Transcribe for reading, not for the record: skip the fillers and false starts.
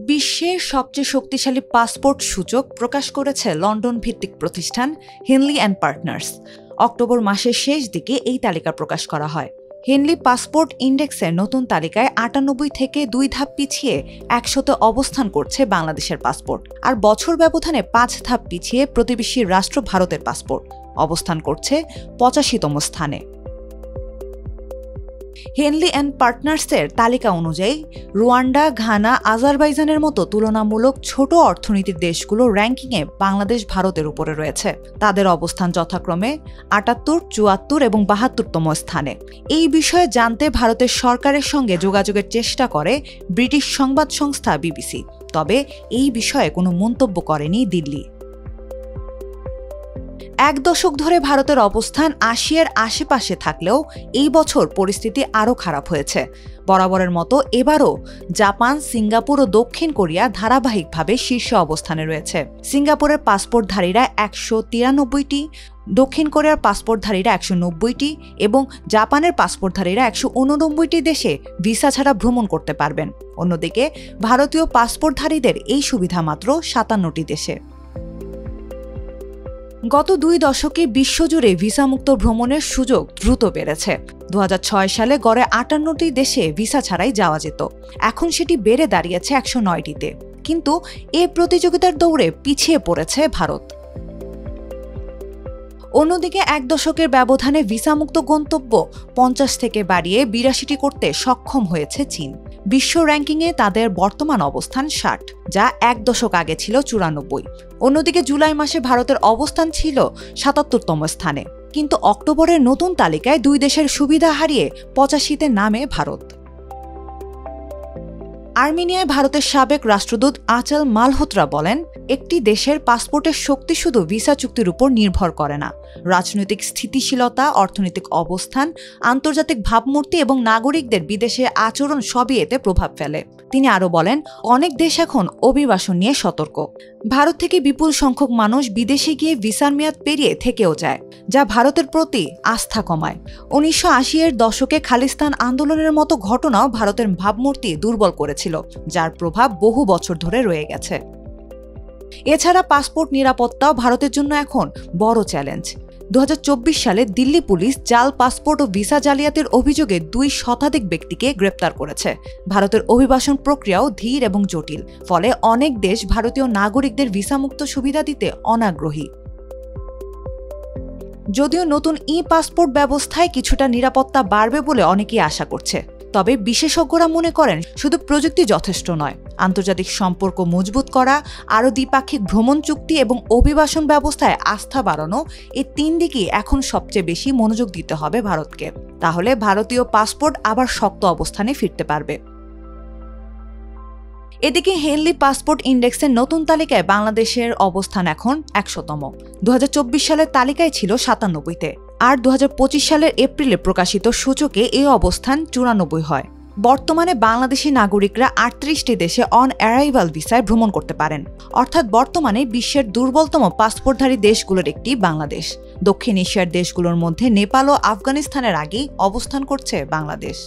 বিশ্বের সবচেয়ে শক্তিশালী পাসপোর্ট সূচক প্রকাশ করেছে লন্ডন ভিত্তিক প্রতিষ্ঠান হেনলি অ্যান্ড পার্টনার্স। অক্টোবর মাসের শেষ দিকে এই তালিকা প্রকাশ করা হয়। হেনলি পাসপোর্ট ইন্ডেক্সের নতুন তালিকায় ৯৮ থেকে ২ ধাপ পিছিয়ে ১০০তে অবস্থান করছে বাংলাদেশের পাসপোর্ট, আর বছর ব্যবধানে ৫ ধাপ পিছিয়ে প্রতিবেশী রাষ্ট্র ভারতের পাসপোর্ট অবস্থান করছে ৮৫তম স্থানে। হেনলি অ্যান্ড পার্টনার্সের তালিকা অনুযায়ী রুয়ান্ডা, ঘানা, আজারবাইজানের মতো তুলনামূলক ছোট অর্থনীতির দেশগুলো র্যাঙ্কিংয়ে বাংলাদেশ ভারতের উপরে রয়েছে। তাদের অবস্থান যথাক্রমে ৭৮, ৭৪ এবং ৭২তম স্থানে। এই বিষয়ে জানতে ভারতের সরকারের সঙ্গে যোগাযোগের চেষ্টা করে ব্রিটিশ সংবাদ সংস্থা বিবিসি, তবে এই বিষয়ে কোনো মন্তব্য করেনি দিল্লি। ১ দশক ধরে ভারতের অবস্থান ৮০-এর আশেপাশে থাকলেও এই বছর পরিস্থিতি আরও খারাপ হয়েছে। বরাবরের মতো এবারও জাপান, সিঙ্গাপুর ও দক্ষিণ কোরিয়া ধারাবাহিকভাবে শীর্ষে অবস্থানে রয়েছে। সিঙ্গাপুরের পাসপোর্টধারীরা ১৯৩টি, দক্ষিণ কোরিয়ার পাসপোর্টধারীরা ১৯০টি এবং জাপানের পাসপোর্টধারীরা ১৮৯টি দেশে ভিসা ছাড়া ভ্রমণ করতে পারবেন। অন্যদিকে ভারতীয় পাসপোর্টধারীদের এই সুবিধা মাত্র ৫৭টি দেশে। গত ২ দশকে বিশ্বজুড়ে ভিসামুক্ত ভ্রমণের সুযোগ দ্রুত বেড়েছে। ২০০৬ সালে গড়ে ৫৮টি দেশে ভিসা ছাড়াই যাওয়া যেত, এখন সেটি বেড়ে দাঁড়িয়েছে ১০৯টিতে। কিন্তু এ প্রতিযোগিতার দৌড়ে পিছিয়ে পড়েছে ভারত। অন্যদিকে ১ দশকের ব্যবধানে ভিসামুক্ত গন্তব্য ৫০ থেকে বাড়িয়ে ৮২টি করতে সক্ষম হয়েছে চীন। বিশ্ব র্যাঙ্কিংয়ে তাদের বর্তমান অবস্থান ৬০, যা ১ দশক আগে ছিল ৯৪। অন্যদিকে জুলাই মাসে ভারতের অবস্থান ছিল ৭৭তম স্থানে, কিন্তু অক্টোবরের নতুন তালিকায় ২ দেশের সুবিধা হারিয়ে ৮৫তে নামে ভারত। আর্মেনিয়ায় ভারতের সাবেক রাষ্ট্রদূত আচল মালহোত্রা বলেন, একটি দেশের পাসপোর্টের শক্তি শুধু ভিসা চুক্তির উপর নির্ভর করে না। রাজনৈতিক স্থিতিশীলতা, অর্থনৈতিক অবস্থান, আন্তর্জাতিক ভাবমূর্তি এবং নাগরিকদের বিদেশে আচরণ সবই এতে প্রভাব ফেলে। তিনি আরও বলেন, অনেক দেশ এখন অভিবাসন নিয়ে সতর্ক। ভারত থেকে বিপুল সংখ্যক মানুষ বিদেশে গিয়ে ভিসার মেয়াদ পেরিয়ে থেকেও যায়, যা ভারতের প্রতি আস্থা কমায়। ১৯৮০-এর দশকে খালিস্তান আন্দোলনের মতো ঘটনাও ভারতের ভাবমূর্তি দুর্বল করেছিল, যার প্রভাব বহু বছর ধরে রয়ে গেছে। এছাড়া পাসপোর্ট নিরাপত্তাও ভারতের জন্য এখন বড় চ্যালেঞ্জ। ২০২৪ সালে দিল্লি পুলিশ জাল পাসপোর্ট ও ভিসা জালিয়াতির অভিযোগে ২ শতাধিক ব্যক্তিকে গ্রেপ্তার করেছে। ভারতের অভিবাসন প্রক্রিয়াও ধীর এবং জটিল, ফলে অনেক দেশ ভারতীয় নাগরিকদের ভিসামুক্ত সুবিধা দিতে অনাগ্রহী। যদিও নতুন পাসপোর্ট ব্যবস্থায় কিছুটা নিরাপত্তা বাড়বে বলে অনেকেই আশা করছে, তবে বিশেষজ্ঞরা মনে করেন শুধু প্রযুক্তি যথেষ্ট নয়। আন্তর্জাতিক সম্পর্ক মজবুত করা, আরও দ্বিপাক্ষিক ভ্রমণ চুক্তি এবং অভিবাসন ব্যবস্থায় আস্থা বাড়ানো, এই ৩ দিকেই এখন সবচেয়ে বেশি মনোযোগ দিতে হবে ভারতকে। তাহলে ভারতীয় পাসপোর্ট আবার শক্ত অবস্থানে ফিরতে পারবে। এদিকে হেনলি পাসপোর্ট ইন্ডেক্সের নতুন তালিকায় বাংলাদেশের অবস্থান এখন ১০০তম। ২০২৪ সালের তালিকায় ছিল ৯৭তে, আর ২০২৫ সালের এপ্রিলে প্রকাশিত সূচকে এই অবস্থান ৯৪ হয়। বর্তমানে বাংলাদেশি নাগরিকরা ৩৮টি দেশে অন অ্যারাইভাল ভিসায় ভ্রমণ করতে পারেন। অর্থাৎ বর্তমানে বিশ্বের দুর্বলতম পাসপোর্টধারী দেশগুলোর একটি বাংলাদেশ। দক্ষিণ এশিয়ার দেশগুলোর মধ্যে নেপাল ও আফগানিস্তানের আগেই অবস্থান করছে বাংলাদেশ।